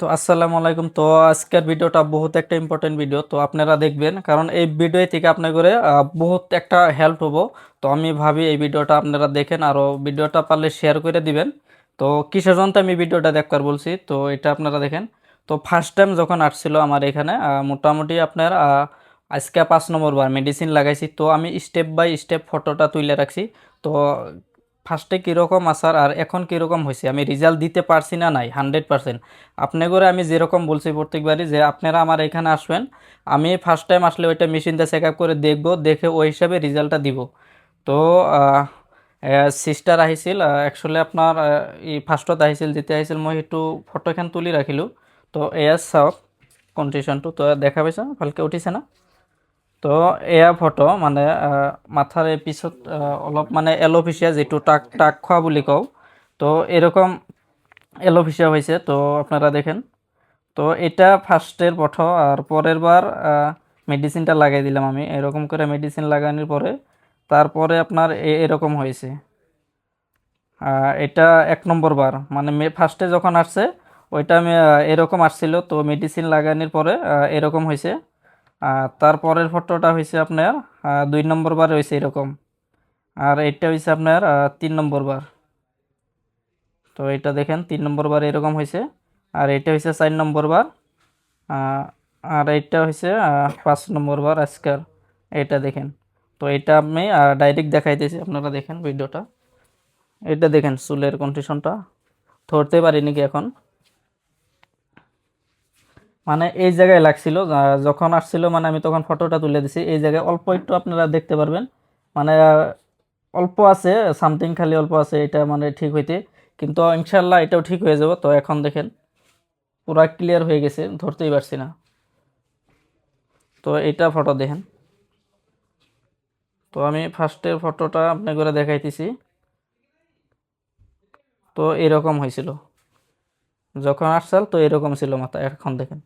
তো আসসালামু আলাইকুম। তো আজকের ভিডিওটা বহুত একটা ইম্পর্টেন্ট ভিডিও, তো আপনারা দেখবেন, কারণ এই ভিডিও থেকে আপনার করে বহুত একটা হেল্প হবো। তো আমি ভাবি এই ভিডিওটা আপনারা দেখেন, আরও ভিডিওটা পারলে শেয়ার করে দিবেন। তো কিসের জন্য আমি ভিডিওটা দেখবার বলছি, তো এটা আপনারা দেখেন। তো ফার্স্ট টাইম যখন আসছিল আমার এখানে মোটামুটি আপনার আজকে 5 নম্বর বার মেডিসিন লাগাইছি, তো আমি স্টেপ বাই স্টেপ ফটোটা তুলে রাখছি। তো ফার্স্টে কীরকম আসার আর এখন কীরকম হয়েছে আমি রেজাল্ট দিতে পারছি না নাই 100%। আপনি করে আমি যেরকম বলছি প্রত্যেকবারই যে আপনারা আমার এখানে আসবেন, আমি ফার্স্ট টাইম আসলে ওইটা মেশিনটা চেক আপ করে দেখব, দেখে ওই হিসাবে রেজাল্টটা দিব। তো সিস্টার আহিছিল একচুয়ালি আপনার এই ফার্ষ্টত আহিছিল, যেতিয়া আহিছিল মই সেইটো ফটো এখন তুলি ৰাখিলোঁ। তো এয়া চাওক কণ্ডিশ্যনটো, তো দেখা পাইছা ভালকৈ উঠিছে না? তো এয়া ফটো মানে মাথাৰ এই পিছত অলপ মানে এলোপেচিয়া, যিটো টাক টাক খোৱা বুলি কওঁ, তো এরকম এলোপেচিয়া হয়েছে। তো আপনারা দেখেন, তো এটা ফার্স্টের প্রথম, আর পরের বার মেডিসিনটা লাগাই দিলাম আমি, এরকম করে মেডিসিন লাগানোর পরে তারপরে আপনার এরকম হয়েছে। এটা 1 নম্বর বার মানে ফার্স্টে যখন আসছে ওইটা আমি এরকম আসছিল, তো মেডিসিন লাগানোর পরে এরকম হয়েছে। তারপরের ফটোটা হয়েছে আপনার 2 নম্বর বার হয়েছে এরকম। আর এটা হয়েছে আপনার 3 নম্বর বার। তো এটা দেখেন 3 নম্বর বার এরকম হয়েছে। আর এটা হয়েছে 4 নম্বর বার। আহ, আর এইটা হচ্ছে 5 নম্বর বার আজকাল। এটা দেখেন। তো এটা আমি ডাইরেক্ট দেখাইতেছি, আপনারা দেখেন ভিডিওটা। এটা দেখেন চুলের কন্ডিশনটা, ধরতে পারি নাকি এখন, মানে এই জায়গায় লাগছিল যখন আসছিল, মানে আমি তখন ফটোটা তুলে দিছি, এই জায়গায় অল্প একটু আপনারা দেখতে পারবেন, মানে অল্প আছে সামথিং, খালি অল্প আছে, এটা মানে ঠিক হইতে, কিন্তু ইনশাল্লাহ এটাও ঠিক হয়ে যাব। তো এখন দেখেন পুরা ক্লিয়ার হয়ে গেছে, ধরতেই পারছি না। তো এটা ফটো দেখেন। তো আমি ফার্স্টের ফটোটা আপনি করে দেখাইতেছি। তো এরকম হয়েছিল যখন আসছাল, তো এরকম ছিল মাথা, এখন দেখেন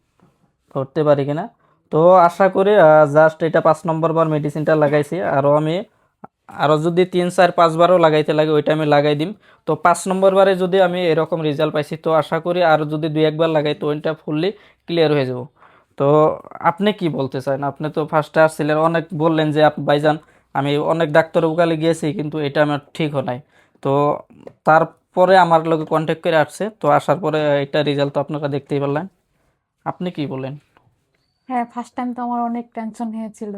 ধরতে পারি কিনা। তো আশা করি জাস্ট এটা 5 নম্বর বার মেডিসিনটা লাগাইছি, আরও আমি আরও যদি 3 4 5 বারও লাগাইতে লাগে ওইটা আমি লাগাই দিম। তো 5 নম্বর বারে যদি আমি এরকম রেজাল্ট পাইছি, তো আশা করি আরও যদি 2 1 বার লাগাই তো ওইটা ফুললি ক্লিয়ার হয়ে যাব। তো আপনি কি বলতে চান? আপনি তো ফার্স্টে আসছিলেন, অনেক বললেন যে ভাইজান আমি অনেক ডাক্তার উকালে গিয়েছি কিন্তু এটা আমার ঠিক হয় নাই। তো তারপরে আমার লোকে কন্ট্যাক্ট করে আসছে, তো আসার পরে এটা রেজাল্ট তো আপনারা দেখতেই পারলেন। আপনি কি বলেন? হ্যাঁ, ফার্স্ট টাইম তো আমার অনেক টেনশন হয়েছিল।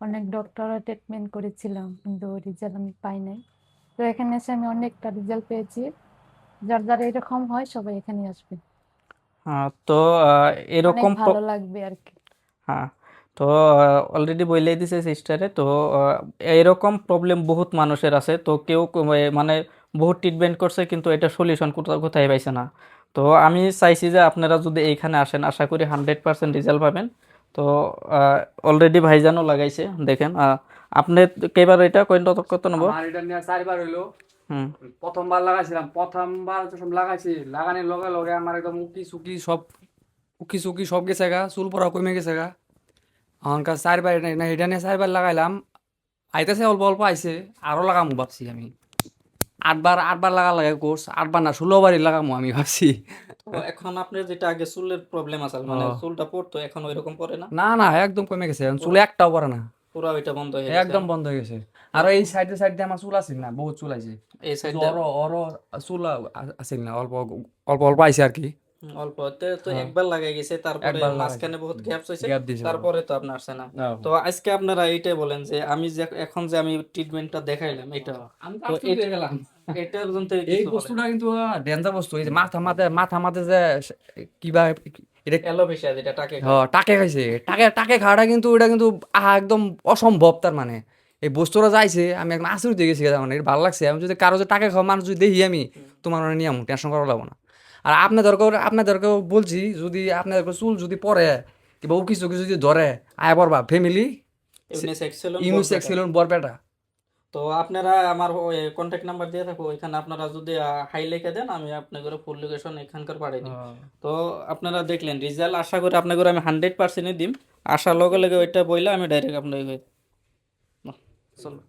অনেক ডক্টরের ট্রিটমেন্ট করেছিলাম কিন্তু রেজাল্ট আমি পাই নাই। তো এখানে এসে আমি অনেকটা রেজাল্ট পেয়েছি। যার যার এরকম হয় সবাই এখানে আসবে, তো অনেক এরকম ভালো লাগবে আর কি। হ্যাঁ, তো অলরেডি বইলেই দিছে সিস্টারে। তো এরকম প্রবলেম বহুত মানুষের আছে, তো কেউ মানে বহুত ট্রিটমেন্ট করছে কিন্তু এটা সলিউশন কোথাও কোথায় পাইছে না। তো আমি চাইছি যে আপনারা যদি এইখানে আসেন আশা করি 100% রেজাল্ট পাবেন। তো অলরেডি ভাইজানও লাগাইছে দেখেন। আপনি কেবার এটা কত কত নম্বর? আমার এটা নিয়ে 4 বার হইলো। হুম। প্রথমবার লাগাইছিলাম, প্রথমবার যখন লাগাইছি লাগানোর লগে লগে আমার একদম উকি সুকি সব গেছে গা, চুল পড়া কমে গেছে গা। এখনকার 4 বার এটা নিয়ে 4 বার লাগাইলাম, আইতেছে অল্প অল্প আইছে, আরো লাগামু ভাবছি আমি। 8 বার লাগা লাগে কোর্স, 8 বার না 16 বারই লাগামু আমি ভাবছি। তো এখন আপনার যেটা আগে চুলের প্রবলেম আছে, মানে ও, চুলটা পড়তো, এখন ওইরকম পড়ে না? না না একদম কমে গেছে, এখন পুরো চুলে একটাও পড়ে না, পুরো ওইটা বন্ধ হয়ে গেছে একদম না? বন্ধ হয়ে গেছে। তো আর এই সাইডে সাইডে আমার চুল আছে না, বহুত চুল আছে। এই কিন্তু সাইডটা ওর ওর চুল আছে না, অল্প অল্প অল্প আইছে আর কি। অল্প তো হ্যাঁ, একবার লাগাই গেছে, তারপরে একবার লাগাইছে, মাঝখানে বহুত গ্যাপস হয়েছে, গ্যাপ দিয়েছে বড়। তারপরে তো আপনার আসছে না। তো আজকে আপনারা এইটাই বলেন যে আমি যে এখন যে আমি ট্রিটমেন্টটা দেখাইলাম এটা, আমি তো তো আশ্চর্য হয়ে গেলাম। এটার জন্য এই কিছু বলেন। বস্তুটা কিন্তু ডেঞ্জার বস্তু, এই যে মাথা মাথা যে কিবা এটা অ্যালোপেশিয়া যেটা টাকে হ, খায়। টাকে খাইছে, টাকে টাকে খাওয়াটা কিন্তু এটা কিন্তু একদম অসম্ভব। তার মানে এই বস্তুটা যাইছে, আমি একদম আশ্চর্য হয়ে গেছি, মানে এটা ভালো লাগছে। আমি যদি কারো যে টাকা খাওয়া মানুষ যদি দেখি আমি, হুম। তোমার মানে নিয়ে টেনশন করা লাগবো না। আর আপনাদেরকেও বলছি, যদি আপনাদের চুল যদি পরে কিংবা উকি চুকি যদি ধরে, আয় পড়বা family unisex salon unisex Barpeta. Salon Barpeta. তো আপনারা আমার কন্ট্যাক্ট নাম্বার দিয়ে থাকো, ওইখানে আপনারা যদি হাই লিখে দেন আমি আপনাদের ফুল লোকেশন এখানকার পাঠিয়ে দিই। তো আপনারা দেখলেন রেজাল্ট, আশা করি আপনাদের আমি 100%ই দিম। আসার লগে লগে ওইটা বইলে আমি ডাইরেক্ট আপনাকে চলো।